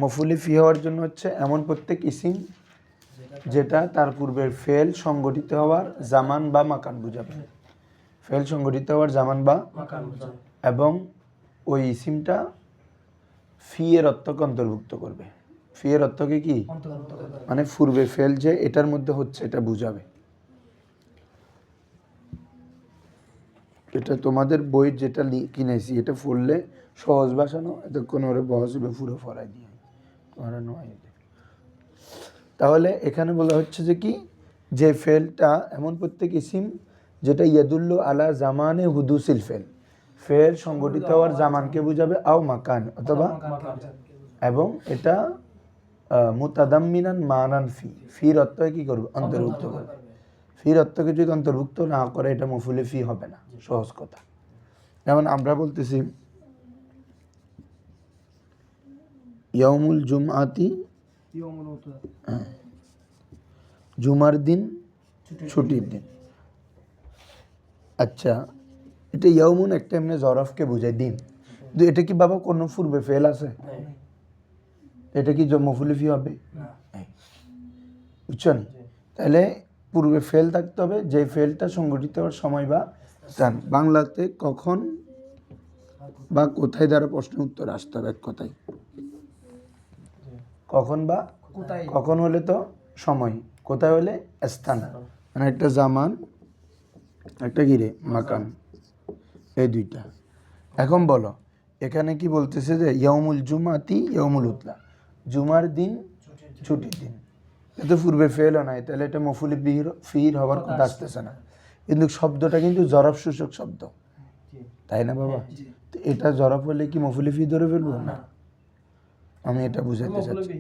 মফুলি ফি হওয়ার জন্য হচ্ছে এমন প্রত্যেক ইসিম যেটা তার পূর্বের ফেল সংগঠিত হওয়ার জামান বা মাকান বুঝাবে। ফেল সংগঠিত হওয়ার জামান বা এবং ওই ইসিমটা ফি এর অর্থকে অন্তর্ভুক্ত করবে। ফি এর অর্থকে কি মানে পূর্বে ফেল যে এটার মধ্যে হচ্ছে এটা বুঝাবে। এটা তোমাদের বই যেটা কিনেছি এটা পড়লে সহজ ভাষানো এতক্ষণ ওরা বহস পুরো ফরাই দিয়ে তোমার নয়। তাহলে এখানে বলা হচ্ছে যে কি যে ফেলটা এমন প্রত্যেক ইসিম যেটা ইয়াদুল্লু আলা জামানে হুদুসিল ফেল, ফেল সংগঠিত হওয়ার জামানকে বুঝাবে আও মাকান অথবা, এবং এটা মুতাদাম্মিনান মানান ফি, ফির অর্থকে কি করবে অন্তর্ভুক্ত করবে। ফির অর্থকে যদি অন্তর্ভুক্ত না করে এটা মফুলে ফি হবে না। সহজ কথা, যেমন আমরা বলতেছি ইয়াউমুল জুমআতি, জুমার দিন ছুটির দিন। আচ্ছা, এটা ইয়াউমুন একটা এমনি জরফকে বোঝায় দিন, কিন্তু এটা কি বাবা কোনো পূর্বে ফেল আছে? এটা কি মফুলে ফি হবে? বুঝছেন? তাহলে পূর্বে ফেল থাকতে হবে, যে ফেলটা সংগঠিত হওয়ার সময় বা স্থান, বাংলাতে কখন বা কোথায় দ্বারা প্রশ্নের উত্তর আসতে হবে। এক কথায় কখন বা কখন হলে তো সময়, কোথায় হলে স্থান, মানে একটা জামান একটা গিরে মাকান, এই দুইটা। এখন বলো এখানে কি বলতেছে যে ইয়াউমুল জুমাতি ইয়াউমুল উতলা, জুমার দিন ছুটির দিন, এত পূর্বে ফেলও নাই, তাহলে এটা মফুলি ফির হওয়ার কথা আসতেছে না। কিন্তু শব্দটা কিন্তু জরফ সূচক শব্দ, তাই না বাবা? এটা জরফ হলে কি মফুলি ফি ধরে ফেলবো না? আমি এটা বুঝাতে চাচ্ছি।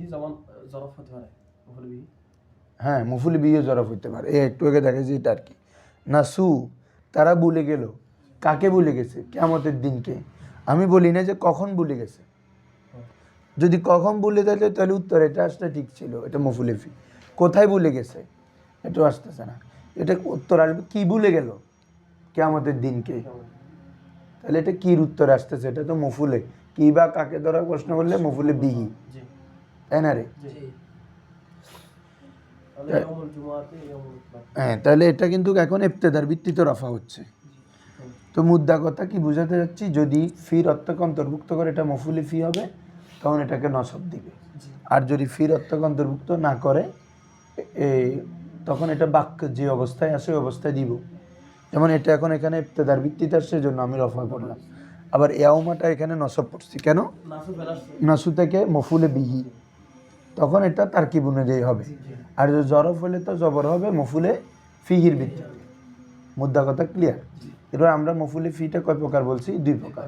হ্যাঁ, মফুলি বিয়ে জরফ হইতে পারে। একটু আগে দেখেছি এটা আর কি। নাসু, তারা ভুলে গেল। কাকে ভুলে গেছে? কিয়ামতের দিনকে। আমি বলি না যে কখন ভুলে গেছে, যদি কখন ভুলে থাকে তাহলে উত্তর এটা আসলে ঠিক ছিল, এটা মফুলি ফি। কোথায় ভুলে গেছে এটাও আসতেছে না, এটা উত্তর আসবে কি ভুলে গেল কিয়ামতের দিনকে, তাহলে এটা কির উত্তর আসতেছে, এটা তো মফুলে কি বা কাকে ধরা প্রশ্ন করলে মফুলে বিহি, তাই না রে? হ্যাঁ, তাহলে এটা কিন্তু এখন ইবতেদার ভিত্তিতে রফা হচ্ছে। তো মুদ্রা কথা কি বুঝাতে যাচ্ছি, যদি ফির অর্থকে অন্তর্ভুক্ত করে এটা মফুলি ফি হবে, তখন এটাকে নসব দিবে। আর যদি ফির অর্থকে অন্তর্ভুক্ত না করে তখন এটা বাক্য যে অবস্থায় আসে ওই অবস্থায় দিব। যেমন এটা এখন এখানে ইবতেদার ভিত্তিতে আসছে, জন্য আমি রফা করলাম। আবার ইয়াউমাটা এখানে নসব পড়ছি কেন? নাসু থেকে মফুলে বিহি, তখন এটা তারকিব অনুযায়ী হবে। আর যদি জরফ হলে তো জবর হবে মফুলে ফিহির ভিত্তিতে। মুদ্রা কথা ক্লিয়ার? এবার আমরা মফুলে ফিটা কয় প্রকার বলছি? দুই প্রকার।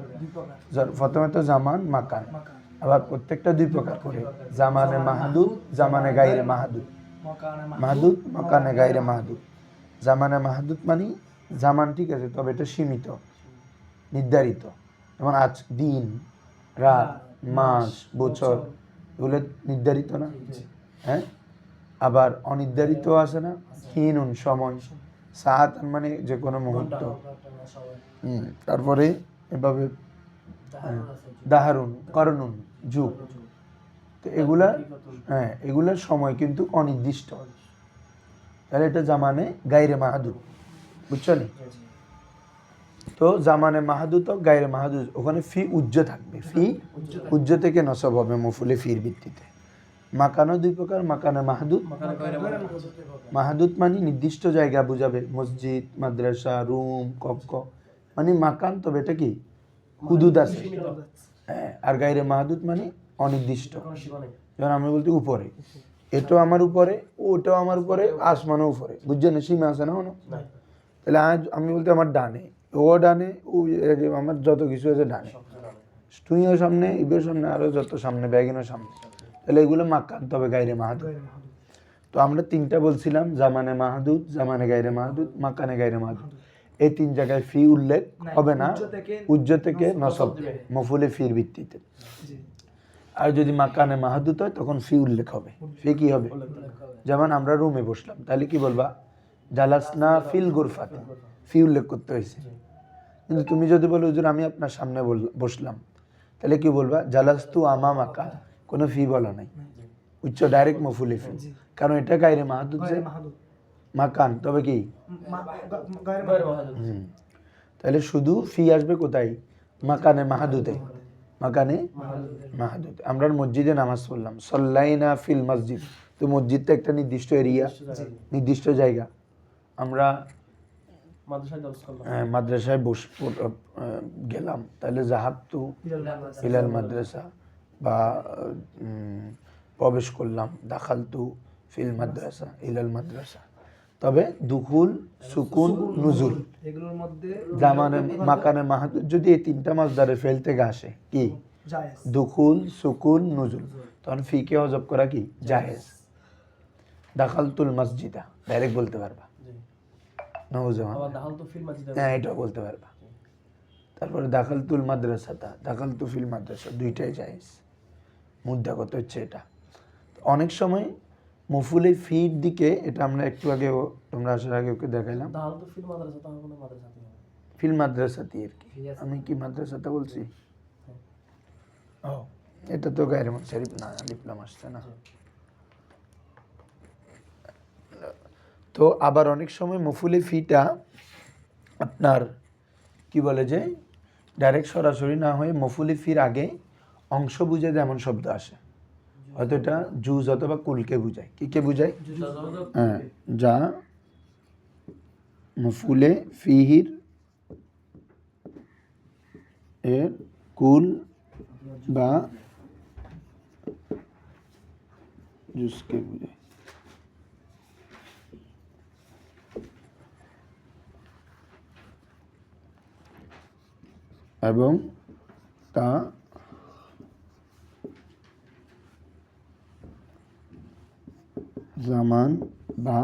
প্রথমে তো জামান মাকান, আবার প্রত্যেকটা দুই প্রকার করে, জামানে মাহাদুদ, জামানে গাইরে মাহাদুদ। মাহাদুদ মাকানে গাইরে মাহাদুদ। জামানে মাহাদুদ মানে জামান ঠিক আছে, তবে এটা সীমিত নির্ধারিত, যেমন আজ দিন, রাত, মাস, বছর, এগুলো নির্ধারিত না? হ্যাঁ, আবার অনির্ধারিত আছে না? হিনুন সময়, সাত মানে যে কোনো মুহূর্ত। তারপরে এভাবে দাহারুন করনুন যুগ। তো এগুলা হ্যাঁ, এগুলার সময় কিন্তু অনির্দিষ্ট, তাহলে এটা জামানে গাইরে মাহাদুদ। বুঝছো নি? তো জামানে মাহাদুদ ও গাইরে মাহাদুদ, ওখানে ফি উজ্জ থাকবে, ফি উজ্জ থেকে নসব হবে মফুলে ফির ভিত্তিতে। মাকানও দুই প্রকার, মাকানে মাহাদুদ। মাহাদুদ মানে নির্দিষ্ট জায়গা বুঝাবে, মসজিদ, মাদ্রাসা, রুম, কক্ষ, মানে মাকান, তবে এটা কি হুদুদ আছে। হ্যাঁ, আর গাইরে মাহাদুদ মানে অনির্দিষ্ট, যেমন আমি বলতে উপরে, এটাও আমার উপরে, ওটাও আমার উপরে, আসমানও উপরে, বুঝছেন? সীমা আছে না? তাহলে আজ আমি বলতে আমার ডানে, ও ডানে, ও আমার যত কিছু আছে ডানে, তুইও সামনে, ইবের সামনে, আরও যত সামনে, ব্যাগিনও সামনে, তাহলে এগুলো মাকান, তবে গাইরে মাহাদুদ। তো আমরা তিনটা বলছিলাম, জামানে মাহাদুদ, জামানে গাইরে মাহাদুদ, মাকানে গাইরে মাহাদুদ। এই তিন জায়গায় ফি উল্লেখ হবে না, উজ্জ থেকে নসব মফুলে ফির ভিত্তিতে। আর যদি মাকানে মাহাদুদ হয় তখন ফি উল্লেখ হবে। ফি কি হবে? যেমন আমরা রুমে বসলাম, তাহলে কি বলবা? জালাসনা ফিল গুরফাতে, ফি উল্লেখ করতে হয়েছে। কিন্তু তুমি যদি বলো হুজুর আমি আপনার সামনে বসলাম, তাহলে কি বলবা? জালাস্তু আমামাকা, কোনো ফি বলা নাই, উচ্চ ডাইরেক্ট মফুলে ফি, কারণ এটা গায়রে মাহাদুদ যে মাকান, তবে কি তাহলে শুধু ফি আসবে কোথায়? মাকানে মাহাদুদে, মাকানে মাহাদুদে। আমরা মসজিদে নামাজ পড়লাম, সল্লাইনা ফিল মসজিদ, তো মসজিদটা একটা নির্দিষ্ট এরিয়া, নির্দিষ্ট জায়গা। আমরা মাদ্রাসায় গেলাম, তাহলে জাহাবতু ইলাল মাদ্রাসা, বা প্রবেশ করলাম দাখালতু ফিল মাদ্রাসা ইলাল মাদ্রাসা। তবে দুখুল, সুকুন, নুজুল এগুলোর মধ্যে জামানে মাকানে মাহাদুদ যদি এই তিনটা মাসদারের ফেল থেকে আসে কি দুখুল, সুকুন, নুজুল, তখন ফিকে হজব করা কি জায়েজ। দাখালতুল মসজিদা ডাইরেক্ট বলতে পারবা, হ্যাঁ এটাও বলতে পারবা। তারপরে দাখালতুল মাদ্রাসাতা, দাখালতু ফিল মাদ্রাসা, দুইটাই জায়েজ। মুদ্রা কত হচ্ছে এটা। অনেক সময় মফুলে ফির দিকে, এটা আমরা একটু আগে তোমরা আসার আগে ওকে দেখাইলাম, ফিল মাদ্রাসাতি আর কি। আমি কি মাদ্রাসাটা বলছি? ও এটা তো গায়রে মুনসারিফ না, লিপলাম আসছে না। তো আবার অনেক সময় মফুলে ফিটা আপনার কি বলে যে ডাইরেক্ট সরাসরি না হয়ে মফুলে ফির আগে অংশ বুঝে যেমন শব্দ আসে, হয়তো এটা জুজ অথবা কুলকে বুঝায়। কি কে বুঝায়? হ্যাঁ, যা মফুলে ফিহির এর কুল বা জুজকে বুঝায়। এবং তা জামান বা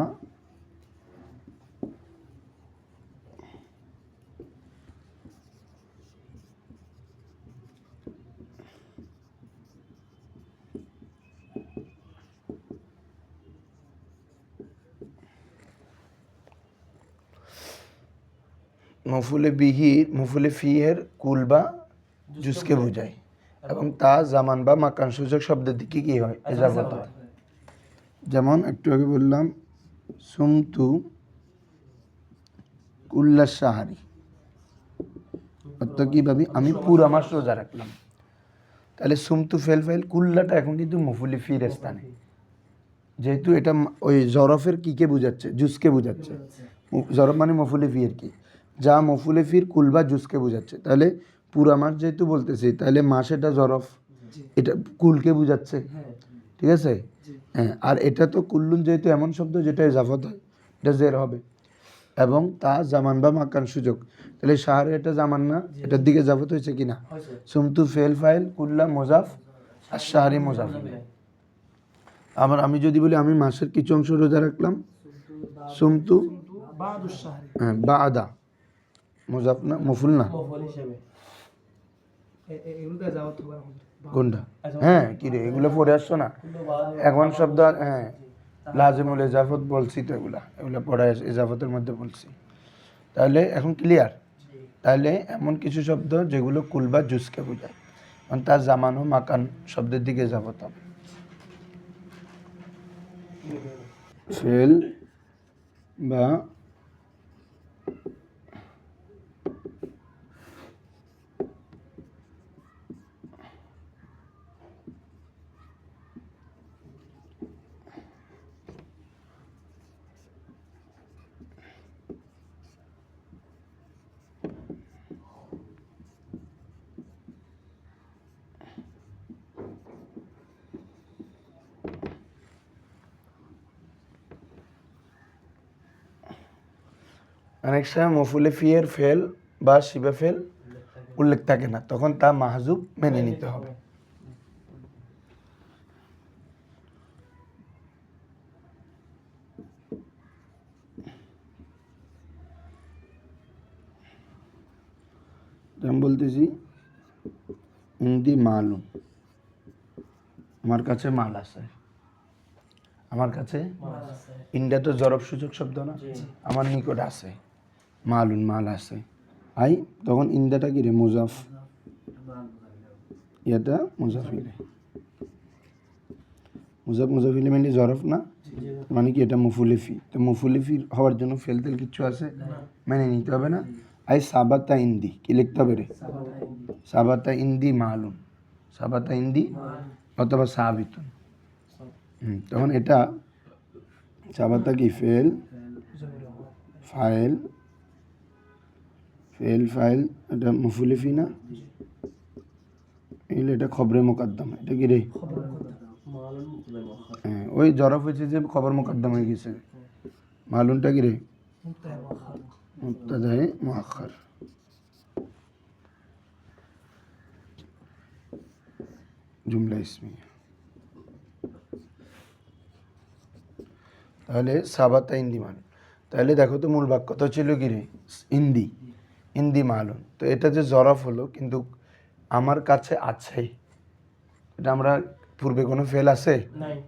মফুলে ফিহের কুল বা জুজকে বুঝায়, এবং তা জামান বা মাকান সূচক শব্দের দিকে কি হয়? এজাফত হয়। যেমন একটু আগে বললাম সুমতু কুল্লা সাহারি, অর্থাৎ কি ভাবি আমি পুরা মাস রোজা রাখলাম। তাহলে সুমতু ফেল কুল্লাটা এখন কিন্তু মফুলে ফির স্থানে, যেহেতু এটা ওই জরফের কিকে বুঝাচ্ছে? জুজকে বুঝাচ্ছে। জরফ মানে মফুলে ফির কি, যা মফুলে ফির কুল বা জুজকে বুঝাচ্ছে। তাহলে পুরা মাস যেহেতু বলতেছি, তাহলে মাস এটা জরফ, এটা কুলকে বুঝাচ্ছে, ঠিক আছে? হ্যাঁ, আর এটা তো কুল্লুন যেহেতু এমন শব্দ যেটা ইজাফত হয়, এটা জের হবে। এবং তা জামান বা মাকান সুযোগ, তাহলে শাহরে এটা জামান না, এটার দিকে ইজাফত হয়েছে কিনা? সুমতু ফেল ফাইল কুল্লা মোজাফ আর শাহরি মোজাফ। আবার আমি যদি বলি আমি মাসের কিছু অংশ রোজা রাখলাম, সুমতু হ্যাঁ বা আদা মোজাফ না, মফুল না কোনটা? হ্যাঁ কি রে, এগুলো পড়ে আসছো না এখন শব্দ? হ্যাঁ লাজিমুল ইজাফত বলছি তো, এগুলা পড়া ইজাফতের মধ্যে বলছি। তাহলে এখন ক্লিয়ার? তাহলে এমন কিছু শব্দ যেগুলো কুল বা জুসকে বোঝায়, মানে তার জামানো মাকান শব্দের দিকে ইজাফত হবে। ফেল বা অনেক সময় মফুলে ফিয়ের ফেল বা শিবে ফেল উল্লেখ থাকে না, তখন তা মাহজুব মেনে নিতে হবে। আমি বলতেছি ইন্দি মালুম, আমার কাছে মাল আছে, আমার কাছে ইন্ডিয়া তো জরব সূচক শব্দ না, আমার নিকট আছে মালুন, মাল আছে। আই তখন ইন্দাটা কি রে? মুজাফ, এটা মুজাফ ইলাইহি। মুজাফ মুজাফিলে মিলে জরফ না, মানে কি এটা মফুলেফি। তো মফুলেফি হওয়ার জন্য ফেল তেল কিছু আছে, মানে নিতে হবে না। আই সাবাতা ইন্দি, কি লিখতে হবে রে? সাবাতা ইন্দি মালুম, সাবাতা ইন্দি অথবা সাবিতুন। তখন এটা সাবাতা কি ফেল ফাইল, ফেল ফাইল, এটা মফুলেফি না, এলে এটা খবরে মোকদ্দম। এটা কি রে? হ্যাঁ, ওই জরফ হয়েছে যে খবর মোকদ্দম হয়ে গেছে। মালুমটা কি রে? মুবতাদায়ে মুআক্খার। জুমলা ইসমিয়া। তাহলে সাবাতা ইন্দি মালুম। তাহলে দেখো তো মূল বাক্যটা ছিল কি রে? ইন্দি, ইন্দি মালুম। তো এটা যে জরফ হলো, কিন্তু আমার কাছে আছে, এটা আমরা পূর্বে কোনো ফেল আছে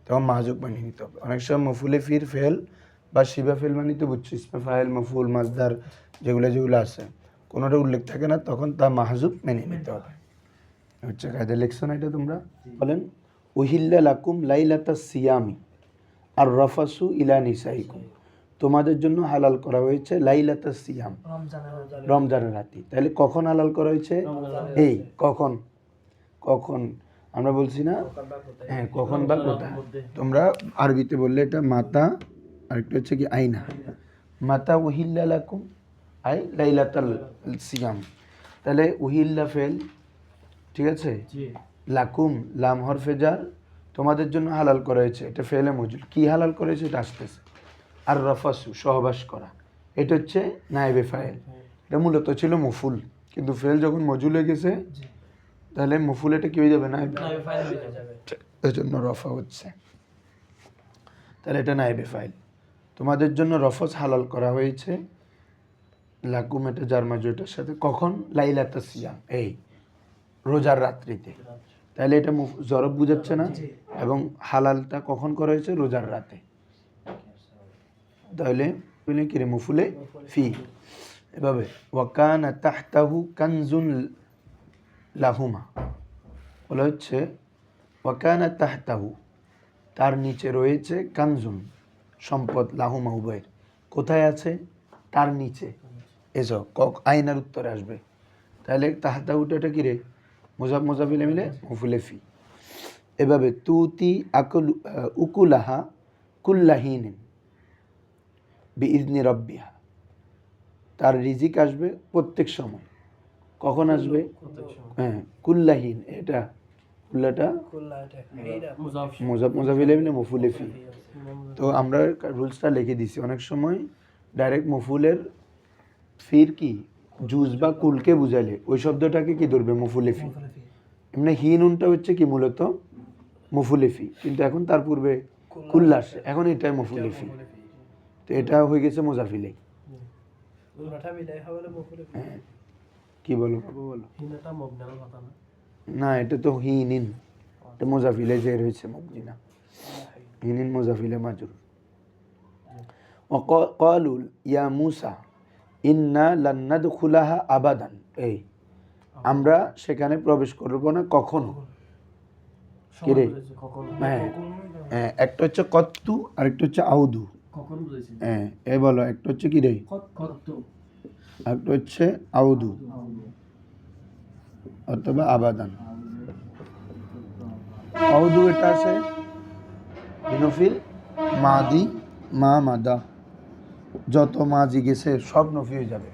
তখন মাহজুব বানিয়ে নিতে হবে। অনেক সময় মফুলে ফির ফেল বা শিবা ফেল বানিয়ে তো বুঝছো, ইসমে ফাইল মফুল মাজদার যেগুলো আছে কোনোটা উল্লেখ থাকে না, তখন তা মাহজুব মেনে নিতে হবে। হচ্ছে কায়দা। লিখছো না এটা তোমরা? বলেন উহিল্লা লাকুম লাইলাতা সিয়ামি আর রাফাসু ইলা নিসাইকুম, তোমাদের জন্য হালাল করা হয়েছে লাইলাতা সিয়াম, রমজানের রাতে। তাহলে কখন হালাল করা হয়েছে? এই কখন, কখন আমরা বলছি না? হ্যাঁ, কখন বা কোথায়। তোমরা আরবিতে বললে এটা মাতা, আরেকটা হচ্ছে কি আইনা। মাতা উহিল্লা লাকুম আই লাইলাতাল সিয়াম। তাহলে উহিল্লা ফেল, ঠিক আছে, লাকুম লাম হরফে জার, তোমাদের জন্য হালাল করা হয়েছে, এটা ফেলে মজুল। কি হালাল করেছে এটা আসতেছে। আর রফাসু সহবাস করা, এটা হচ্ছে নায়েবে ফাইল। এটা মূলত ছিল মফুল, কিন্তু ফেল যখন মজুল হয়ে গেছে তাহলে মফুল এটা কি হয়ে যাবে? নায়েবে ফাইল হয়ে যাবে, এর জন্য রফা হচ্ছে। তাহলে এটা নায়েবে ফাইল। তোমাদের জন্য রফস হালাল করা হয়েছে, লাকুম এটা জার মাজুটার সাথে, কখন? লাইলাতা সিয়াম, এই রোজার রাত্রিতে। তাহলে এটা জরব বুঝাচ্ছে না, এবং হালালটা কখন করা হয়েছে? রোজার রাতে। তাহলে কিরে মফুলে ফি। এভাবে ওয়াকানা তাহতাহু কানজুন লাহুমা, বলা হচ্ছে ওয়াকানা তাহতাহু, তার নিচে রয়েছে কানজুন সম্পদ, লাহুমা উভয়ের। কোথায় আছে? তার নিচে। এসব আইনার উত্তরে আসবে। তাহলে তাহতাহুটা এটা কি রে? মুজাফ মুজাফিলে মিলে মফুলে ফি। এভাবে তুতি উকুলাহা কুল্লাহিন বিইজনি রব্বিহা, তার রিজিক আসবে প্রত্যেক সময়। কখন আসবে? হ্যাঁ, কুল্লাহিন, এটা কুল্লাটা মুজাফ মুজাফিলে মিলে মফুলে ফি। তো আমরা রুলসটা লিখে দিছি, অনেক সময় ডাইরেক্ট মফুলের ফির কি জুজ বা কুলকে বুঝালে ওই শব্দটাকে কি ধরবে? মফুলে ফি। এমনি হিনুনটা হচ্ছে কি মূলত মফুলে ফি, কিন্তু এখন তার পূর্বে কুল্লা আসে, এখন এটাই মফুলে ফি। তো এটা হয়ে গেছে মুজাফিলে। কি বলো বলো? না, এটা তো হিনিন, এটা মুজাফিলে যে রয়েছে মুবনি না, হিনিন মুজাফিলে মাজরুর। وقالوا يا موسى ইন্না লান নাদখুলাহা আবাদান, এই আমরা সেখানে প্রবেশ করব না কখনো। কি রে? হ্যাঁ, একটা হচ্ছে কত্তু, আরেকটা হচ্ছে আউদু। হ্যাঁ, এই বলো, একটা হচ্ছে কি রে? আরেকটা হচ্ছে আউদু অথবা আবাদান। আউদু এটা আছে নফিল মাদি, মা মাদা, যত মাজি গেছে সব নফি হয়ে যাবে।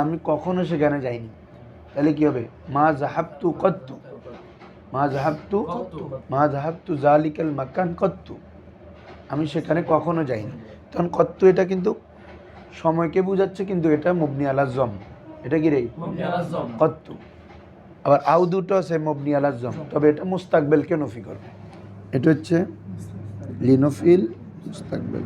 আমি কখনো সেখানে যাইনি, তাহলে কি হবে? মা জাহাবতু কত্তু, মা জাহাবতু, মা জাহাবতু জালিকাল মাকান কত্তু, আমি সেখানে কখনো যাইনি। তখন কত্তু এটা কিন্তু সময়কে বোঝাচ্ছে, কিন্তু এটা মুবনি আলা জম। এটা কি রে? কত্তু। আবার আউদুটা আছে মুবনি আলা জম, তবে এটা মুস্তাকবেলকে নফি করবে। এটা হচ্ছে লিনফিল মুস্তাকবেল।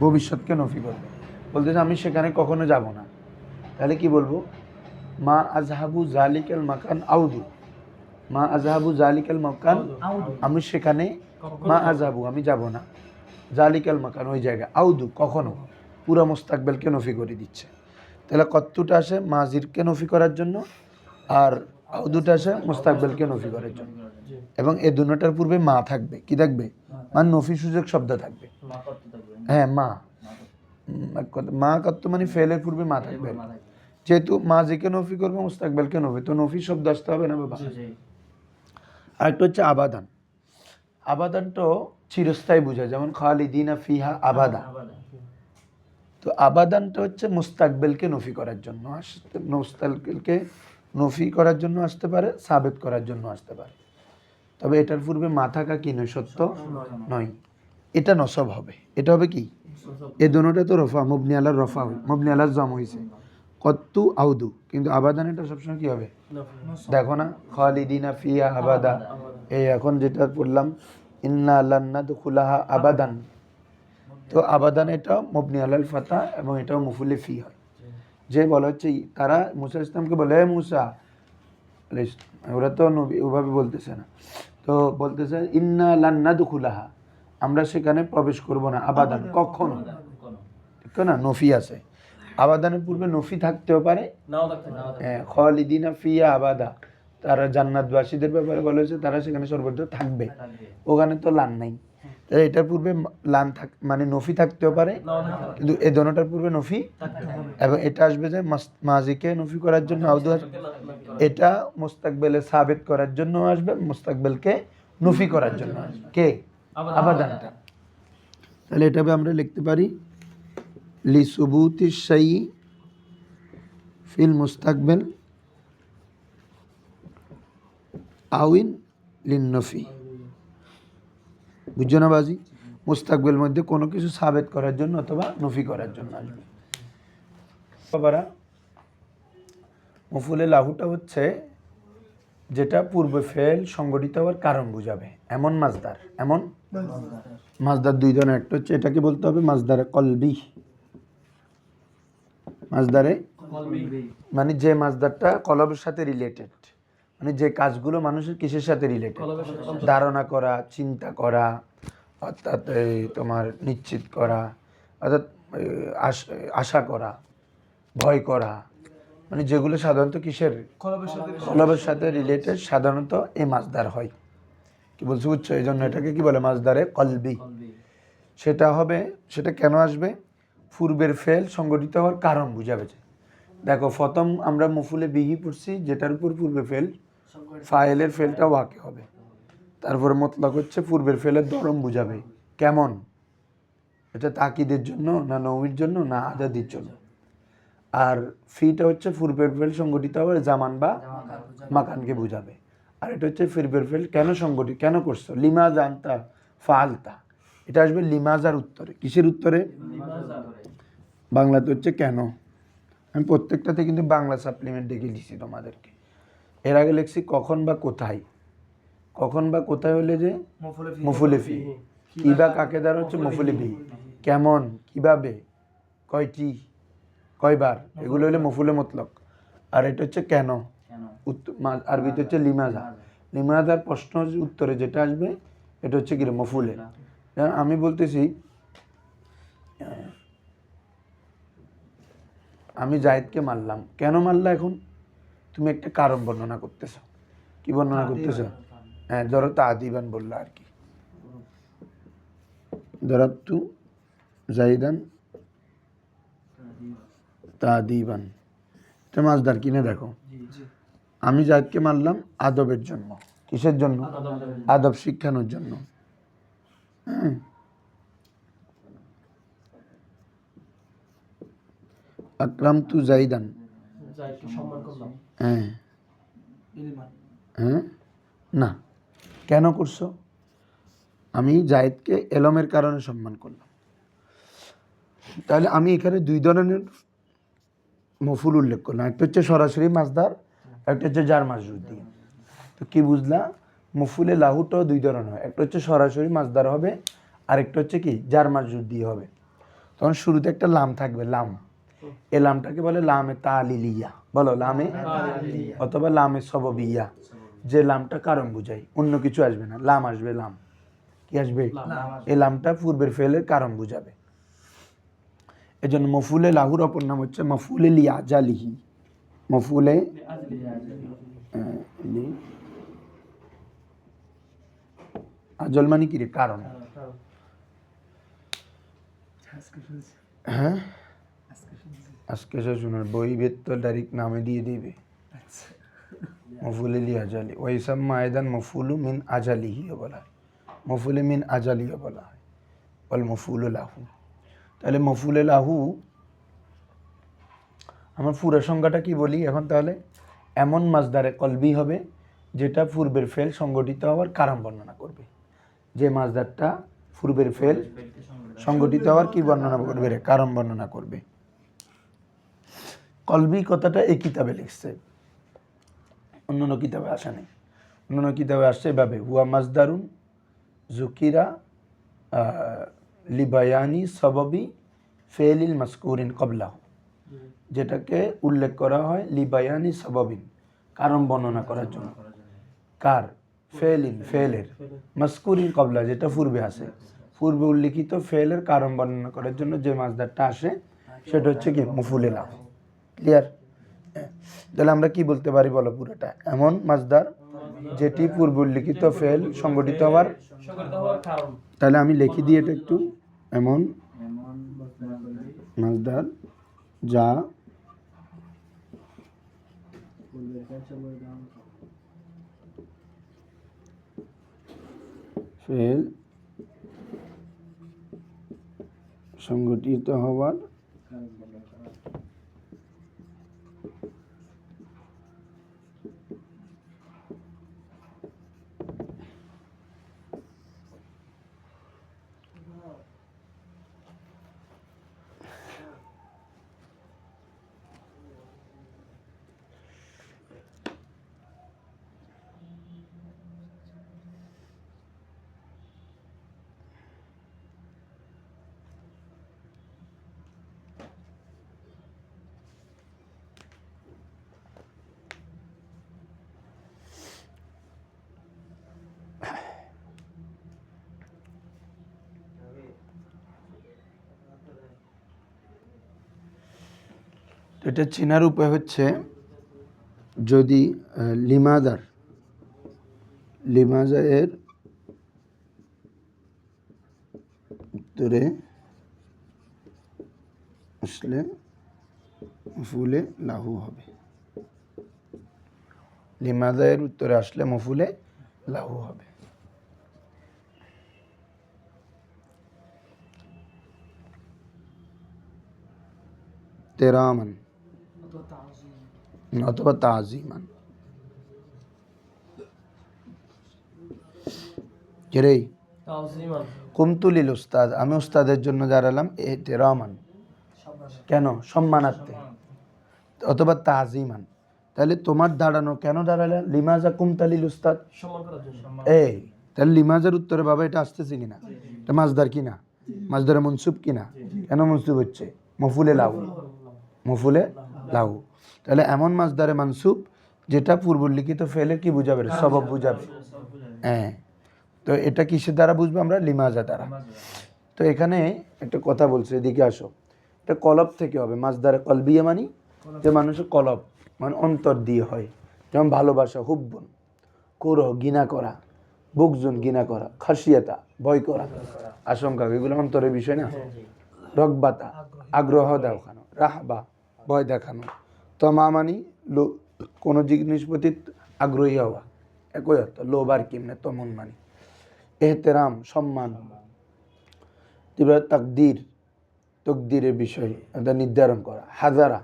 ভবিষ্যৎকে নফি করবে, বলতেছে আমি সেখানে কখনো যাব না। তাহলে কি বলবো? মা আজহাবু জালিকাল মাকান আউদু, মা আজহাবু জালিকাল মাকান, আমি সেখানে, মা আজহাবু আমি যাব না, জালিকাল মাকান ওই জায়গা, আউদু কখনো, পুরা মুস্তাকবেলকে নফি করে দিচ্ছে। তাহলে কত্তুটা আসে মাজিরকে নফি করার জন্য, আর আউদুটা আসে মুস্তাকবেলকে নফি করার জন্য, এবং এই দুটোটার পূর্বে মা থাকবে। কি থাকবে? মানে নফি সূচক শব্দ থাকবে। হ্যাঁ, মা মা কত মানে ফেলের পূর্বে মা থাকবে। যেহেতু মাজিকে নফি করবে, মুস্তাকবেলকে নফি, তো নফি শব্দ আসতে হবে না বাবা। আরেকটা হচ্ছে আবাদান। আবাদানটাও চিরস্থায়ী বোঝায়, যেমন খালিদিনা ফিহা আবাদা। তো আবাদানটা হচ্ছে মুস্তাকবেলকে নফি করার জন্য আসতে, মুস্তাকবেলকে নফি করার জন্য আসতে পারে, সাবেত করার জন্য আসতে পারে। তবে এটার পূর্বে মা থাকা কি নয়? সত্য নয়। এটা নসব হবে। এটা হবে কি? এই দুটোটা তো রফা, মুবনি আলার রফা, মুবনি আলার জম হয়েছে কত্তু আউদু, কিন্তু আবাদান এটা সবসময় কি হবে? দেখো না, খালিদিনা ফিহা আবাদা, এই এখন যেটা পড়লাম ইন্না লান্নাদখুলাহা আবাদান, তো আবাদান এটা মুবনি আলাল ফাতা এবং এটাও মুফুলে ফি হয়। যে বলা হচ্ছে তারা মুসা ইসলামকে বলে, হে মুসা, ওরা তো নবী ওভাবে বলতেছে না, তো বলতেছে ইন্না লান্নাদখুলাহা, আমরা সেখানে প্রবেশ করব না, আবাদান কখনো। ঠিক না? নফি আছে, আবাদানের পূর্বে নফি থাকতেও পারে, হ্যাঁ, খালিদিনা ফিহা আবাদা, তারা জান্নাতবাসীদের ব্যাপারে বলা হয়েছে তারা সেখানে সর্বদা থাকবে, ওখানে তো লান নাই। তাই এটার পূর্বে লান থাক মানে নফি থাকতেও পারে, কিন্তু এই দোনোটার পূর্বে নফি, এবং এটা আসবে যে মাজিকে নফি করার জন্য আউদু আসবে, এটা মুস্তাকবেলে সাবেত করার জন্য আসবে, মুস্তাকবেলকে নফি করার জন্য আসবে। কে? আবাদানটা। তাহলে এটা আমরা লিখতে পারি লি সুবুতি শাই ফিল মুস্তাকবেল আউইন লিন নফি। বুঝছো না বাজি? মুস্তাকবেল মধ্যে কোনো কিছু সাবেত করার জন্য অথবা নফি করার জন্য আসবে। বাবারা, মফুলে লাহুটা হচ্ছে যেটা পূর্বে ফেল সংগঠিত হওয়ার কারণ বুঝাবে, এমন মাজদার। এমন মাজদার দুই ধরনের, একটা হচ্ছে এটাকে বলতে হবে মাজদারে কলবি। মাজদারে মানে যে মাজদারটা কলবের সাথে রিলেটেড, মানে যে কাজগুলো মানুষের কিসের সাথে রিলেটেড? ধারণা করা, চিন্তা করা, অর্থাৎ তোমার নিশ্চিত করা, অর্থাৎ আশা করা, ভয় করা, মানে যেগুলো সাধারণত কিসের? কলবের সাথে রিলেটেড, সাধারণত এই মাজদার হয়। কি বলছো? বুঝছো? এই জন্য এটাকে কি বলে? মাজদারে কলবি। সেটা হবে, সেটা কেন আসবে? পূর্বের ফেল সংগঠিত হওয়ার কারণ বুঝাবে। দেখো, প্রথম আমরা মফুলে বিহি পড়ছি, যেটার উপর পূর্বে ফেল, ফাইলের ফেলটা ওয়াকে হবে। তারপরে মতলক হচ্ছে পূর্বের ফেলের ধরন বুঝাবে, কেমন? এটা তাকিদের জন্য না নবীর জন্য না আদাদির জন্য। আর ফিটা হচ্ছে পূর্বের ফেল সংগঠিত হওয়ার জামান বা মাকানকে বুঝাবে। আর এটা হচ্ছে পূর্বের ফেল কেন সংগঠিত, কেন করছো, লিমা জানতা ফালতা, এটা আসবে লিমাজার উত্তরে। কিসের উত্তরে? বাংলাতে হচ্ছে কেন। আমি প্রত্যেকটাতে কিন্তু বাংলা সাপ্লিমেন্ট দেখে লিখছি তোমাদেরকে। এর আগে লিখছি কখন বা কোথায়। কখন বা কোথায় হলে যে মফুলে ফি, কি বা কাকে দ্বারা হচ্ছে মফুলে ফি, কেমন, কিভাবে, কয়টি, কয়বার, এগুলো হলে মফুলে মতলক। আর এটা হচ্ছে কেন, আরবিতে হচ্ছে লিমাজা। লিমাজার প্রশ্ন উত্তরে যেটা আসবে এটা হচ্ছে কি মফুলে। আমি বলতেছি আমি জাহিদকে মারলাম, কেন মারলা? এখন তুমি একটা কারণ বর্ণনা করতেছ। কি বর্ণনা করতেছ? হ্যাঁ, ধরো তাদিবান বললা আর কি, দরাবতু জাহিদান তাদিবান, এটা মাজদার কিনে দেখো। আমি জাহিদকে মারলাম আদবের জন্য। কিসের জন্য? আদব শিক্ষানোর জন্য। হ্যাঁ, আকরামতু জাহিদান, হ্যাঁ হ্যাঁ, না, কেন করছো? আমি জাহিদকে এলমের কারণে সম্মান করলাম। তাহলে আমি এখানে দুই ধরনের মফুল উল্লেখ করলাম, একটা হচ্ছে সরাসরি মাজদার, একটা হচ্ছে জার মাজরুর দিয়ে। তো কি বুঝলা? মফুলে লাহুটাও দুই ধরনের হয়, একটা হচ্ছে সরাসরি মাজদার হবে, আরেকটা হচ্ছে কি জার মাজরুর দিয়ে হবে। তখন শুরুতে একটা লাম থাকবে, লাম, এ লামটাকে বলে লামে তালিলিয়া। বলো লামে, অথবা লামে সববিয়া, যে লামটা কারণ বুঝাই, অন্য কিছু আসবে না, লাম আসবে। লাম কি আসবে? এই লামটা পূর্বের ফেলের কারণ বুঝাবে। এই জন্য মফুলে লাহুর অপর নাম হচ্ছে মফুলে লিয়াজালিহি। মফুলে আজল মানে কি রে? কারণ। হ্যাঁ, আজকে শোনার বই বেদ তো ডাইরেক্ট নামে দিয়ে দিবে মফুলে লি আজালি, ওয়াইসাম্মা আয়দান মফুলু মিন আজালিহিও বলা হয়, মফুলে মিন আজালিও বলা হয়, ওয়াল মফুলু লাহু। তাহলে মফুলে লাহু আমার পুরো সংজ্ঞাটা কি বলি এখন? তাহলে এমন মাজদারে কলবি হবে যেটা পূর্বের ফেল সংগঠিত হওয়ার কারণ বর্ণনা করবে। যে মাজদারটা পূর্বের ফেল সংগঠিত হওয়ার কি বর্ণনা করবে রে? কারণ বর্ণনা করবে। কলবি কথাটা এই কিতাবে লিখছে, অন্যান্য কিতাবে আসে নাই। অন্যান্য কিতাবে আসছে এভাবে, হুয়া মাজদারুন জুকিরা লিবায়ানি সবাবি ফেলিল মাসকুরিন কবলাহ, যেটাকে উল্লেখ করা হয় লিবায়ানি সবাবিন, কারণ বর্ণনা করার জন্য। কার? ফেলিন, ফেলের, মাসকুরিন কবলা, যেটা পূর্বে আসে, পূর্বে উল্লিখিত ফেলের কারণ বর্ণনা করার জন্য যে মাজদারটা আসে সেটা হচ্ছে কি? মফুলে লাহু। ক্লিয়ার? তাহলে আমরা কি বলতে পারি বলো পুরোটা? এমন মাজদার যেটি পূর্ব উল্লিখিত ফেল সংগঠিত হওয়ার। তাহলে আমি লিখি দিই এটা একটু, এমন মাজদার যা ফেল সংগঠিত হওয়ার এটা চেনার উপায় হচ্ছে, যদি লিমাজার উত্তরে আসলে মফুলে লাহু হবে। লিমাজার উত্তরে আসলে মফুলে লাহু হবে। তেরামান অথবা তাজিমান। কে কুমতুলিল উস্তাদ, আমি উস্তাদের জন্য দাঁড়ালাম এহতেরামান, কেন? সম্মানার্থে। অথবা তাজিমান, তাহলে তোমার দাঁড়ানো কেন দাঁড়ালে? লিমাজা কুমতালিল উস্তাদ, এই তাহলে লিমাজার উত্তরে বাবা এটা আসতেছে কিনা? এটা মাজদার কিনা? মাজদারে মনসুব কিনা? কেন মনসুব হচ্ছে? মফুলে লাহু, মফুলে লাহু। তাহলে এমন মাজদারে মানসুব যেটা পূর্বলিখিত ফেলের কি বুঝাবে? সবব বুঝাবে। হ্যাঁ, তো এটা কিসের দ্বারা বুঝবো আমরা? লিমাজা দ্বারা। তো এখানে একটা কথা বলছে, এদিকে আসো। এটা কলব থেকে হবে, মাজদারে কলবিয়া মানি যে মানুষের কলব মানে অন্তর দিয়ে হয়। যেমন ভালোবাসা, হুব্বুন, কুরহ ঘৃণা করা, বুকজুন ঘৃণা করা, খাসিয়াতা ভয় করা, আশঙ্কা, এগুলো অন্তরের বিষয় না? রগবাতা আগ্রহ দেখানো, রাহবা ভয় দেখানো, তমা মানি কোনো জিনিস প্রতি আগ্রহী হওয়া, একই অর্থ। লোভ আর কেমনে তমন মানি। এহতেরাম সম্মান, তকদিরের বিষয় এটা নির্ধারণ করা। হাজারা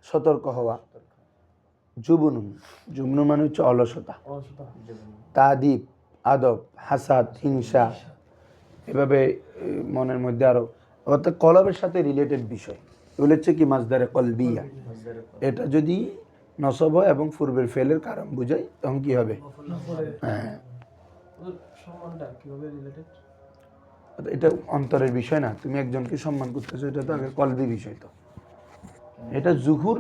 সতর্ক হওয়া। জুবনু মানে হচ্ছে অলসতা। তাদিব আদব, হাসাদ হিংসা, এভাবে মনের মধ্যে আরো, অর্থাৎ কলবের সাথে রিলেটেড বিষয়, এগুলো হচ্ছে কি মাজদারে কলবিয়া। এটা যদি নসব হয় এবং পূর্বের ফেলের কারণ বুঝাই, তখন কি হবে? হ্যাঁ, এটা অন্তরের বিষয় না। তুমি একজনকে সম্মান করতেছো, এটা তো আগে কলবি বিষয়। তো এটা জুহুর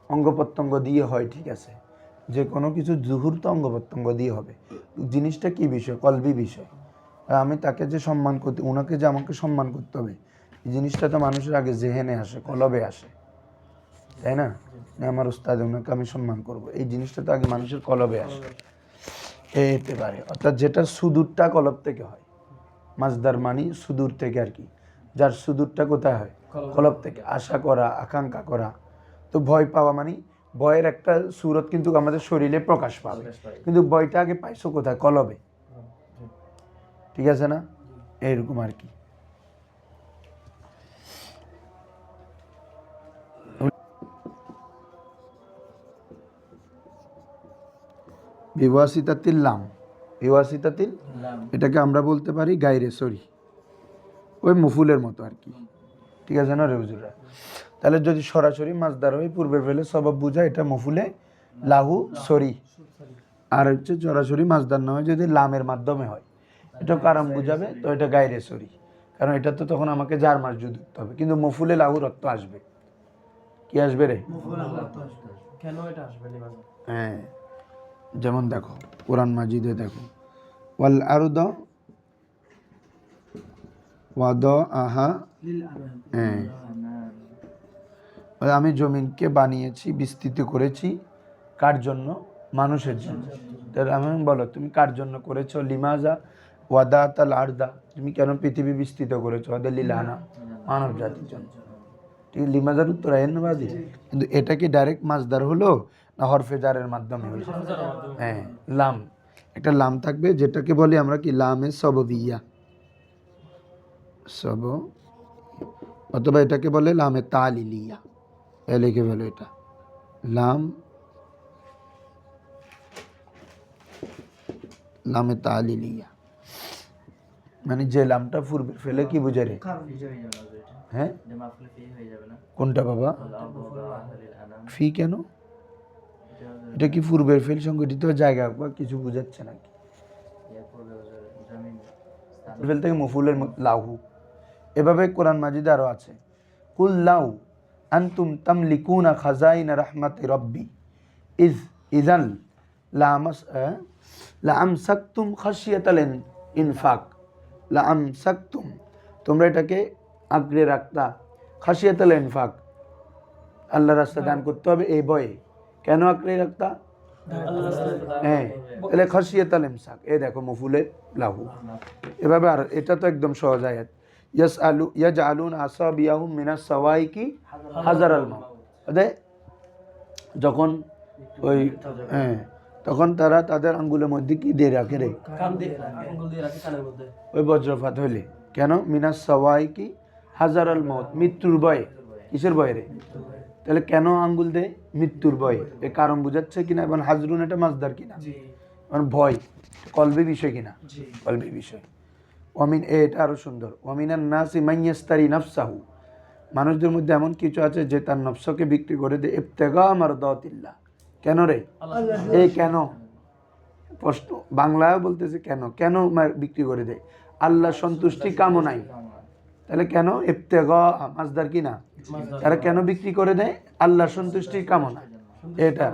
অঙ্গ প্রত্যঙ্গ দিয়ে হয়, ঠিক আছে? যে কোনো কিছু জুহুর তো অঙ্গ প্রত্যঙ্গ দিয়ে হবে। জিনিসটা কি বিষয়? কলবি বিষয়। আমি তাকে যে সম্মান করতে, ওনাকে যে আমাকে সম্মান করতে হবে, এই জিনিসটা তো মানুষের আগে জেহেনে আসে, কলবে আসে, তাই না? আমার উস্তাদ, ওনাকে আমি সম্মান করব, এই জিনিসটা তো আগে মানুষের কলবে আসে এতে পারে। অর্থাৎ যেটা সুদূরটা কলব থেকে হয়, মাজদার মানি সুদূর থেকে আর কি, যার সুদূরটা কোথায় হয়? কলব থেকে। আশা করা, আকাঙ্ক্ষা করা। তো ভয় পাওয়া মানে ভয়ের একটা সুরত কিন্তু আমাদের শরীরে প্রকাশ পাবে, কিন্তু ভয়টা আগে পাইছো কোথায়? কলবে। ঠিক আছে না? এইরকম আর কি। বিওয়াসিতাতিল লাম, বিওয়াসিতাতিল, এটাকে আমরা বলতে পারি গায়রে সরি, ওই মফুলের মতো আর কি। ঠিক আছে না রে হুজুররা? তাহলে যদি সরাসরি মাজদার হয় পূর্বের ফেলে সবাব বুঝায়, এটা মফুলে লাহু সরি। আর হচ্ছে সরাসরি মাজদার না হয় যদি লামের মাধ্যমে হয়, এটা কারণ বুঝাবে, তো এটা গায়রে সরি, কারণ এটা তো তখন আমাকে জার মাসজুদ ধরতে হবে। কিন্তু মফুলে লাহুর অর্থ আসবে, কি আসবে রে? কেন এটা আসবে না? হ্যাঁ, যেমন দেখো কোরআন মাজিদে দেখো, ওয়াল আরদ ওয়াদআহা, হ্যাঁ, আমি জমিনকে বানিয়েছি, বিস্তৃত করেছি, কার জন্য? মানুষের জন্য। তাহলে আমি বলো, তুমি কার জন্য করেছো? লিমাজা ওয়াদাতাল আরদা, তুমি কেন পৃথিবী বিস্তৃত করেছো? লিলানা, মানব জাতির জন্য। ঠিক, লিমাজার উত্তর আইনবাদী। কিন্তু এটা কি ডাইরেক্ট মাজদার হলো না হরফে জারের মাধ্যমে হলো? হ্যাঁ, লাম, একটা লাম থাকবে যেটাকে বলি আমরা কি লামে সববিয়া, সব, অথবা এটাকে বলে লামে তালিলিয়া, লিখে ফেলো এটা, লাম, লামে তালিলিয়া, মানে যে লামটা পূর্বে ফেলে কি বুঝে রে? হ্যাঁ, কোনটা বাবা? ফি কেন? এটা কি পূর্বের ফেল সংগঠিত জায়গা বা কিছু বুঝাচ্ছে নাকি? ফেল থেকে মফুলের লাহু। এভাবে কোরআন মাজিদে আরো আছে, কুল লাউ আনতুম তামলিকুনা খাজাইনা রাহমাতি রব্বি ইজ ইযান লাআমসাকতুম খাশিয়াতাল ইনফাক, লাআমসাকতুম, তোমরা এটাকে আঁকড়ে রাখতা, খাশিয়াতাল ইনফাক, আল্লাহর রাস্তায় দান করতে হবে এই ভয়ে। কেন আঁকড়ে রাখতা? হ্যাঁ, তাহলে খাশিয়াতাল ইমসাক, এই দেখো মফুলের লাহু। এভাবে আর এটা তো একদম সহজ আয়াত, ইয়াজআলুন আসাবিয়াহুম মিনাস সাওয়াইকি হাজারাল মাউত, যখন ওই, হ্যাঁ, তখন তারা তাদের আঙ্গুলের মধ্যে কি দিয়ে রাখে রে? ওই বজ্রপাত হইলে। কেন? মিনাস সাওয়াইকি হাজারাল মাউত, মৃত্যুর ভয়ে। কিসের ভয়ে রে? তাহলে কেন আঙ্গুল দেয়? মৃত্যুর ভয়ে। এ কারণ বুঝাচ্ছে কিনা? এবং হাজরুন এটা মাজদার কিনা? মানে ভয়, কলবি বিষয় কিনা? কলবি বিষয়। ওয়ামিন, এটা আরো সুন্দর, ওয়ামিনান নাসি মাইয়াস্তারি নাফসাহু, মানুষদের মধ্যে এমন কিছু আছে যে তার নফসকে বিক্রি করে দেয় ইবতিগা মারদাতিল্লাহ। কেন রে? এই কেন প্রশ্ন বাংলায় বলতেছে কেন, কেন বিক্রি করে দেয়? আল্লাহ সন্তুষ্টি কামনাই। তাহলে কেন? ইবতিগা মাজদার কিনা? তারা কেন বিক্রি করে দেয়? আল্লাহ সন্তুষ্টির কামনা। এটা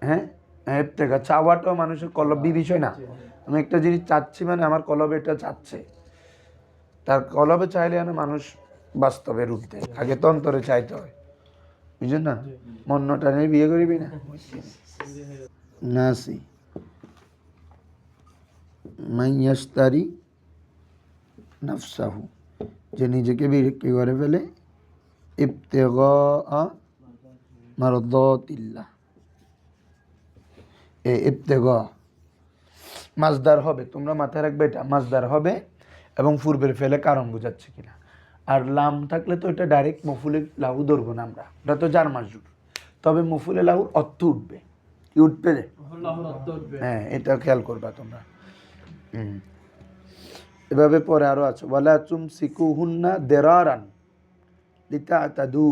হ্যাঁ, ইবতিগা চাওয়াটাও মানুষের কলবি বিষয় না। আমি একটা জিনিস চাচ্ছি মানে আমার কলবে এটা চাচ্ছে, তার কলবে চাইলে না মানুষ বাস্তবে রূপ দেয়, আগে তো অন্তরে চাইতে হয়, বুঝলেন না? মন্নটা নিয়ে বিয়ে করিবি না নাসি মাইয়াস্তারি নাফসাহু, যে নিজেকে বিক্রি করে ফেলে ইবতিগা মারদাতিল্লাহ। এ ইবতিগা মাজদার হবে, তোমরা মাথায় রাখবে, এটা মাজদার হবে এবং পূর্বের ফেলে কারণ বোঝাচ্ছে কিনা। আর লাম থাকলে তো এটা ডাইরেক্ট মফুলে লাহু ধরবো না আমরা, এটা তো জার মাজরুর। তবে মফুলে লাহুর অর্থ উঠবে, কি উঠবে রে? হ্যাঁ, এটা খেয়াল করবা তোমরা। এভাবে পরে আরো আছে, ওয়ালা তুমসিকুহুন্না দিরারান লিতাতাদু,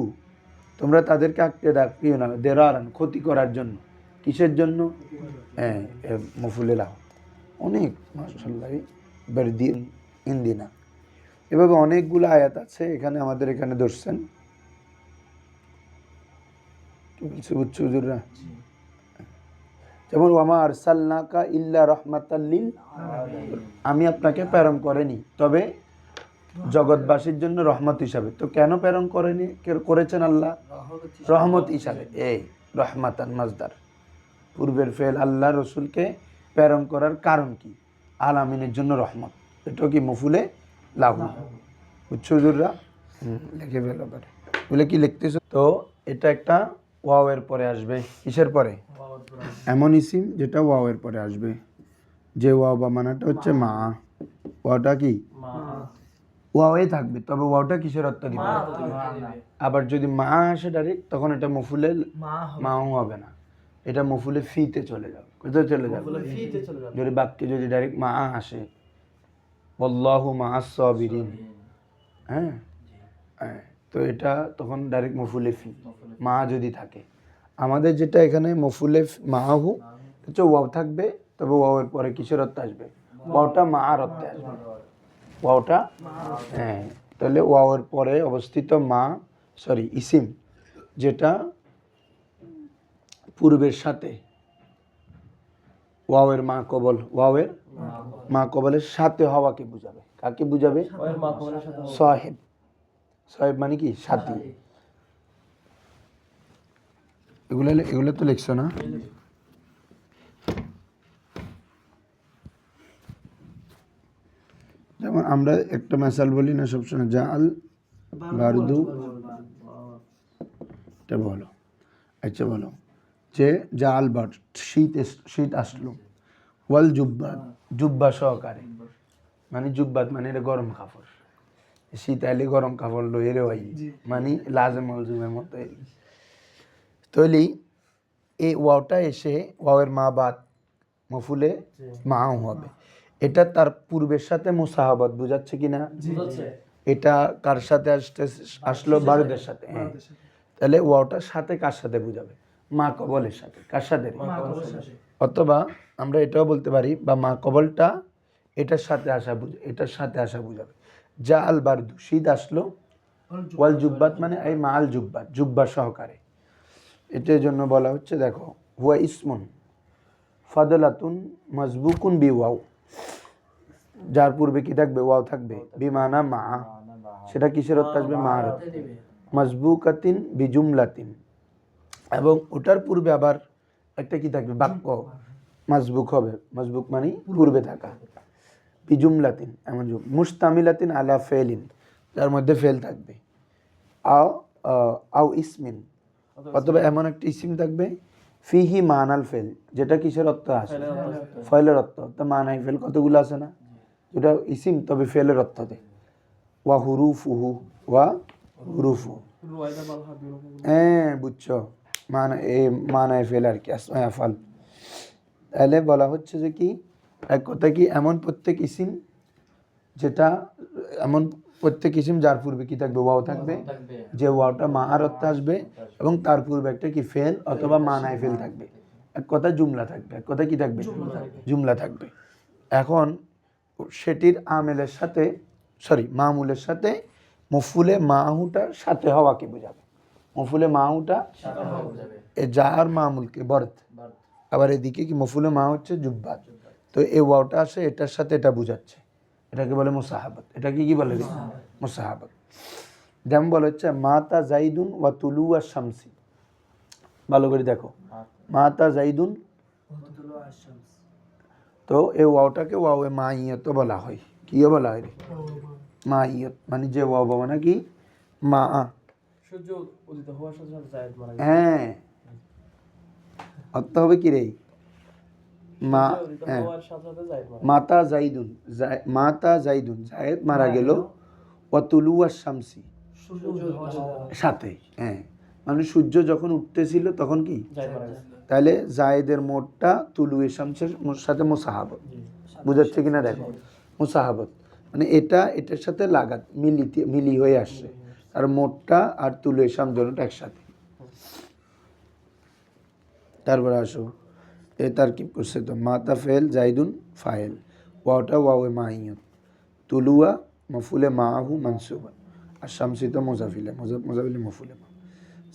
তোমরা তাদেরকে আঁকড়ে রাখিও না দিরারান, ক্ষতি করার জন্য। কিসের জন্য? হ্যাঁ, মফুলে লাহু। অনেক মাশাআল্লাহ বারদিন ইন্দিনা, এভাবে অনেকগুলো আয়াত আছে এখানে, আমাদের এখানে ধরছেন। কি বলছে বুঝছো হুজুররা? যেমন ওয়ামা আরসালনাকা ইল্লা রাহমাতাল লিল, আমি আপনাকে প্রেরণ করিনি তবে জগৎবাসীর জন্য রহমত হিসাবে। তো কেন প্রেরণ করেছেন আল্লাহ? রহমত হিসাবে। এই রহমাতান মাজদার, পূর্বের ফেল আল্লাহ রসুলকে প্রেরণ করার কারণ কি? আলামিনের জন্য রহমত। এটা কি মফুলে লাহু, বুঝছো হুজুররা? লিখে ফেলো করে বলে কি লিখতেছো? তো এটা একটা ওয়াও এর পরে আসবে। কিসের পরে? এমন ইসিম যেটা ওয়াও এর পরে আসবে। যে ওয়াও বা মানাটা হচ্ছে মা। ওয়াওটা কি ওয়াওয়ে থাকবে, তবে ওয়াওটা কিসের অর্থ দিবে? আবার যদি মা আসে ডাইরেক্ট, তখন এটা মফুলে মাও হবে না, এটা মফুলে ফিতে চলে যাবে। কোথায় চলে যাবে? যদি বাক্যে যদি ডাইরেক্ট মা আসে, আল্লাহু মাআস সাবিরিন, হ্যাঁ, তো এটা তখন ডাইরেক্ট মফুলে ফি, মা যদি থাকে। আমাদের যেটা এখানে মফুলে মাহু হচ্ছে ওয়াও থাকবে, তবে ওয়াও এর পরে কিসের অর্থ আসবে? ওয়াওটা মা আর অর্থে আসবে। ওয়াওটা, হ্যাঁ, তাহলে ওয়াও এর পরে অবস্থিত মা, সরি ইসিম, যেটা পূর্বের সাথে ওয়াওয়ের মা কবল, ওয়াওয়ের মা কবলের সাথে হওয়াকে বুঝাবে। কাকে বুঝাবে? সাহেব। সাহেব মানে কি? সাথী। এগুলো তো লিখছো না? যেমন আমরা একটা মেসাল বলি না সবসময়, জাল বারদু, এটা বলো। আচ্ছা বলো যে জাল বার, শীত আসলো, ওয়াল জুব্বাত, জুব্বা সহকারে, মানে জুব্বাত মানে এটা গরম কাপড়, শীত আইলে গরম কাপড় লই রে ভাই, মানে লাজে মলজুমের মতো। তৈলি এই ওয়াওটা এসে ওয়াওয়ের মা বাদ মফুলে মাও হবে। এটা তার পূর্বের সাথে মুসাহাবত বুঝাচ্ছে কিনা? এটা কার সাথে আসলো? বারুদের সাথে। হ্যাঁ, তাহলে ওয়াওটার সাথে কার সাথে বুঝাবে? মা কবলের সাথে। কার সাথে? অথবা আমরা এটাও বলতে পারি, বা মা কবলটা এটার সাথে আসা বুঝাবে। যা আল বারদু, শীত আসলো, ওয়াল জুব্বাত মানে এই মা আল জুব্বাত, জুব্বা সহকারে। এটার জন্য বলা হচ্ছে, দেখো, হুয়া ইসমুন ফাদলাতুন মাজবুকুন বি ওয়াও, যার পূর্বে কি থাকবে? ওয়াও থাকবে। বিমানা মা, সেটা কিসের অর্থ আসবে? মা অর্থ। মাজবুকাতিন বিজুমলাতিন, এবং ওটার পূর্বে আবার একটা কি থাকবে? বাক্য মাজবুক হবে। মাজবুক মানে পূর্বে থাকা। বিজুমলাতিন এমন মুস্তামিলাতিন আলা ফেলিন, যার মধ্যে ফেল থাকবে। আও ইসমিন, অথবা এমন একটা ইসিম থাকবে ফিহি মানাল ফেল, যেটা কিসের অর্থ আসে? ফেলের অর্থ। তো মানাই ফেল কতগুলো আছে না? যেটা ইসিম তবে ফেলের অর্থ দেয়। ওয়া হুরুফুহু, ওয়া হুরুফু, হ্যাঁ বুঝছো, মানায় ফেল আর কি, আসমায়ে আফআল। তাহলে বলা হচ্ছে যে কি, এক কথা কি, এমন প্রত্যেক ইসিম যার পূর্বে কি থাকবে? ওয়াও থাকবে, যে ওয়াওটা মা আর অর্থে আসবে, এবং তার পূর্বে একটা কি ফেল অথবা মানায় ফেল থাকবে। এক কথা জুমলা থাকবে। এক কথা কি থাকবে? জুমলা থাকবে। এখন সেটির আমেলের সাথে, মামুলের সাথে মফুলে মাহুটার সাথে হওয়াকে বোঝাবে। মফুলে মাহুটা যার মামুলকে বর্ত, আবার এদিকে কি মফুলে মা হচ্ছে জুব্বাত। তো এই ওয়াওটা আসে, এটার সাথে এটা বুঝাচ্ছে, এটাকে বলে মুসাহাবত। এটাকে কি বলে? মুসাহাবত। যেমন বলা হচ্ছে মাতা জাইদুন ওয়া তুলু ওয়া শামসি, ভালো করে দেখো, মাতা জাইদুন, তো এই ওয়াওটাকে ওয়াও এ মাইয়ত বলা হয়। কি বলা হয়? মাইয়ত মানে যে ওয়াও বাবা নাকি মা, সূর্য উদিত হওয়ার সাথে সাথে জায়েদ মারা গেছে। হ্যাঁ, অর্থ হবে কি রে? মা, হ্যাঁ, মাতা জাইদুন, মাতা জাইদুন, জায়েদ মারা গেল, ওয়া তুলু ওয়া শামসি, সাথে, হ্যাঁ, মানে সূর্য যখন উঠতেছিল তখন কি? তাহলে জায়েদের মোটটা তুলু এ শামসের সাথে মুসাহাবত, বুঝাচ্ছে কিনা দেখো? মুসাহাবত মানে এটার সাথে লাগাত মিলি হয়ে আসছে, আর মোটটা আর তুলু এ শাম দুটোটা একসাথে। তারপরে আসো, এ তারকিব করছে তো, মাতা ফেল, জাইদুন ফাইল, ওয়াওটা ওয়াওয়ে মাইয়ত, তুলুয়া মফুলে মাহু মানসুবা, আর শামসিত মুজাফিলে মফুলে মা।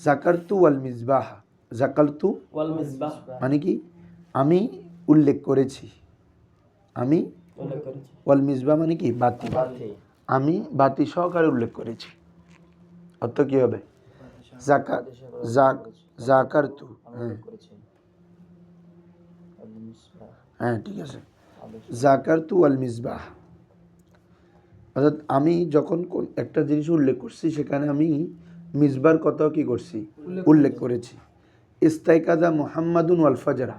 জাকারতু ওয়াল মিসবাহা, জাকারতু মানে কি? আমি উল্লেখ করেছি, আমি। ওয়াল মিসবাহ মানে কি? বাতি। আমি বাতি সহকারে উল্লেখ করেছি, অর্থ কি হবে? জাকাত, জাকারতু। হ্যাঁ হ্যাঁ ঠিক আছে, জাকারতু আল মিসবাহ। অর্থাৎ আমি যখন একটা জিনিস উল্লেখ করছি সেখানে আমি মিসবার কথাও কি করছি? উল্লেখ করেছি। ইস্তাইকাজা মুহাম্মাদুন ওয়াল ফাজরা,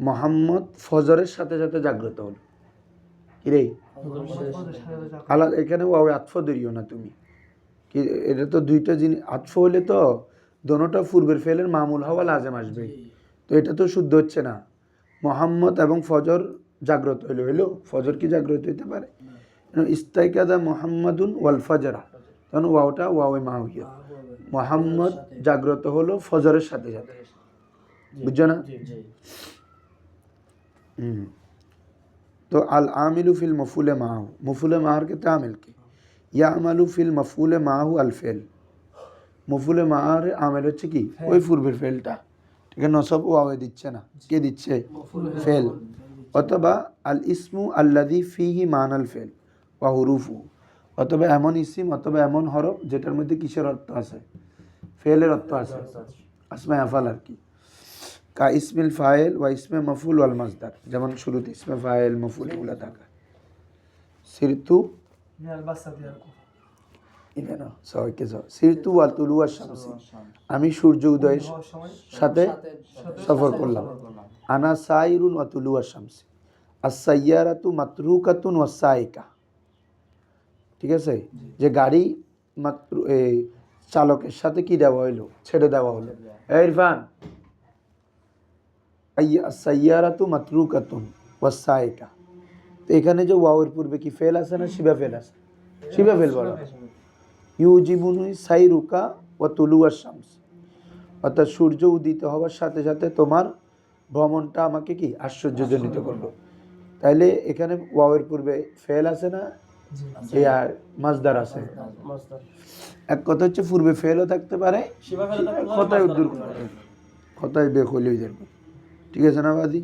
মোহাম্মদ ফজরের সাথে সাথে জাগ্রত হলো। কিরে আলাদা, এখানে ওয়াও আতফ ধরিও না তুমি, কি এটা তো দুইটা জিনিস, আতফ হইলে তো দোনোটা পূর্বের ফেলের মামুল হওয়া লাজেম আসবে, তো এটা তো শুদ্ধ হচ্ছে না। মোহাম্মদ এবং ফজর জাগ্রত হইলো, ফজর কি জাগ্রত হইতে পারে? ইস্তাইকাদা মুহাম্মাদুন ওয়াল ফাজরা, তখন ওয়াওটা ওয়াওয়ে মাহিয়া, মোহাম্মদ জাগ্রত হলো ফজরের সাথে সাথে, বুঝছো না? তো আল আমিলু ফিল মফুলে মাহু, মফুলে মাহার কে তামিল কি ইয়া আমালু ফিল মফুলে মাহু আল ফেল, মফুলে মাহার আমেল হচ্ছে কি? ওই পূর্বের ফেলটা, ঠিক আছে, নসব ওয়াওয়ে দিচ্ছে না, কে দিচ্ছে? ফেল। অথবা আল ইসমু আল্লাযী ফিহি মানাল ফেল ওয়া হুরুফু, অথবা এমন ইসিম অথবা এমন হরফ যেটার মধ্যে কিসের অর্থ আছে? ফেলের অর্থ আছে, আসমা আফাল আর কি। কা ইসমিল ফাইল ওয়া ইসমে মফুল ওয়াল মাসদার, যেমন শুরুতে ইসমে ফাইল মফুল এগুলো থাকা। সিরতু সিরতু ওয়া তুলু ওয়াশ শামসি, আমি সূর্য উদয়ের সাথে সফর করলাম। আনা সাইরুন ওয়া তুলু ওয়াশ শামসি, আস-সাইয়ারাতু মাতরুকাতুন ওয়াস সাইকা, ঠিক আছে, যে গাড়ি মাত্র চালকের সাথে কি দেওয়া হইলো? ছেড়ে দেওয়া হলো। ইরফান, সাইয়ারাতু মাতরুকাতুন ওয়াস সাইকা, তো এখানে যে ওয়াওয়ের পূর্বে কি ফেল আছে না শিবা ফেল আছে? শিবা ফেল বলো। ইউজিবুনি সাইরুকা ওয়া তুলুয়াশ শামস, অর্থাৎ সূর্য উদিত হওয়ার সাথে সাথে তোমার ভ্রমণটা আমাকে কি আশ্চর্যজনিত করলো। তাইলে এখানে ওয়াওয়ের পূর্বে ফেল আছে না আর মাজদার আছে? এক কথা হচ্ছে পূর্বে ফেলও থাকতে পারে, কথায় উদ্দূর কথায় বেখলি হয়ে যাবে, ঠিক আছে না বাদি?